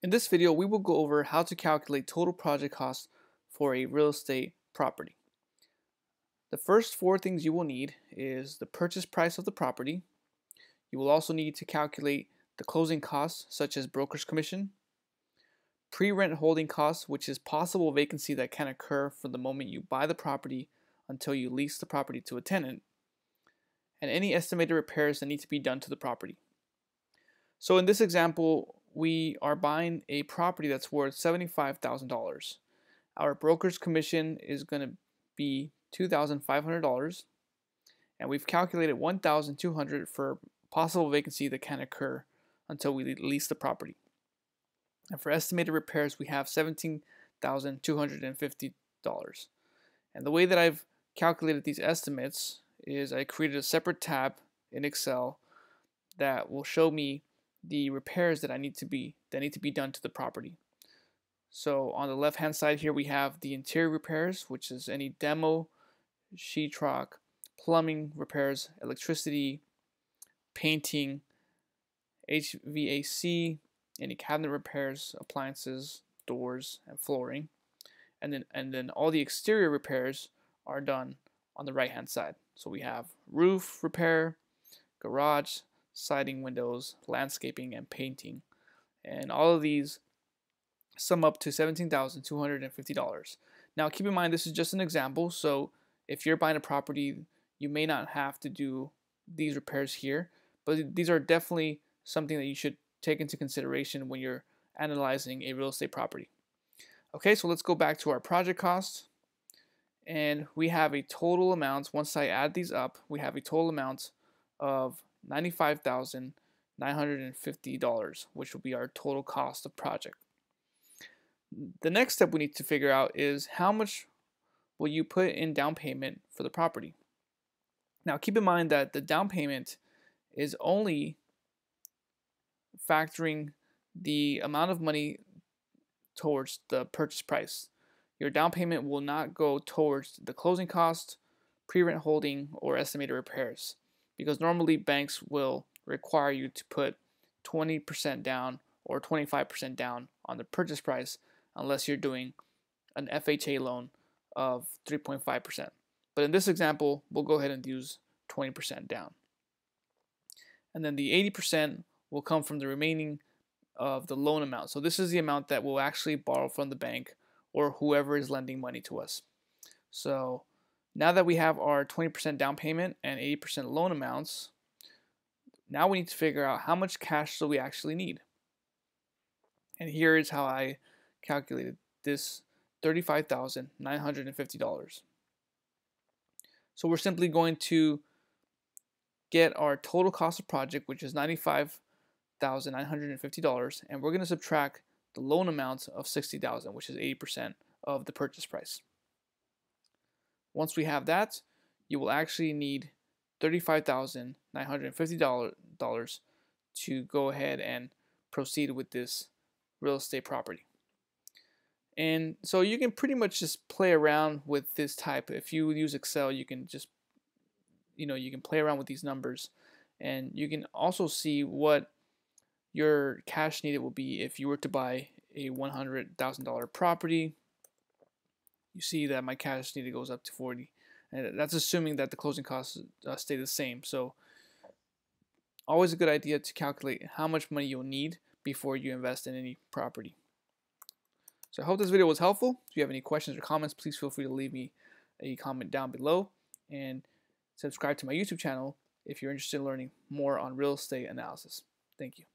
In this video, we will go over how to calculate total project cost for a real estate property. The first four things you will need is the purchase price of the property. You will also need to calculate the closing costs, such as broker's commission, pre-rent holding costs, which is possible vacancy that can occur from the moment you buy the property until you lease the property to a tenant, and any estimated repairs that need to be done to the property. So in this example, we are buying a property that's worth $75,000. Our broker's commission is going to be $2,500, and we've calculated $1,200 for possible vacancy that can occur until we lease the property. And for estimated repairs, we have $17,250. And the way that I've calculated these estimates is I created a separate tab in Excel that will show me the repairs that need to be done to the property. So on the left hand side here we have the interior repairs, which is any demo, sheetrock, plumbing repairs, electricity, painting, HVAC, any cabinet repairs, appliances, doors, and flooring. And then all the exterior repairs are done on the right hand side. So we have roof repair, garage, siding, windows, landscaping, and painting. And all of these sum up to $17,250. Now keep in mind this is just an example, so if you're buying a property you may not have to do these repairs here, but these are definitely something that you should take into consideration when you're analyzing a real estate property. Okay, so let's go back to our project cost, and we have a total amount. Once I add these up, we have a total amount of $95,950, which will be our total cost of project. The next step we need to figure out is how much will you put in down payment for the property. Now keep in mind that the down payment is only factoring the amount of money towards the purchase price. Your down payment will not go towards the closing cost, pre-rent holding, or estimated repairs, because normally banks will require you to put 20% down or 25% down on the purchase price unless you're doing an FHA loan of 3.5%. But in this example, we'll go ahead and use 20% down. And then the 80% will come from the remaining of the loan amount. So this is the amount that we'll actually borrow from the bank or whoever is lending money to us. So now that we have our 20% down payment and 80% loan amounts, now we need to figure out how much cash do we actually need. And here is how I calculated this $35,950. So we're simply going to get our total cost of project, which is $95,950, and we're going to subtract the loan amount of $60,000, which is 80% of the purchase price. Once we have that, you will actually need $35,950 to go ahead and proceed with this real estate property. And so you can pretty much just play around with this type. If you use Excel, you can just, you can play around with these numbers, and you can also see what your cash needed will be if you were to buy a $100,000 property. You see that my cash needed goes up to 40, and that's assuming that the closing costs stay the same. So always a good idea to calculate how much money you'll need before you invest in any property. So I hope this video was helpful. If you have any questions or comments, please feel free to leave me a comment down below, and subscribe to my YouTube channel if you're interested in learning more on real estate analysis. Thank you.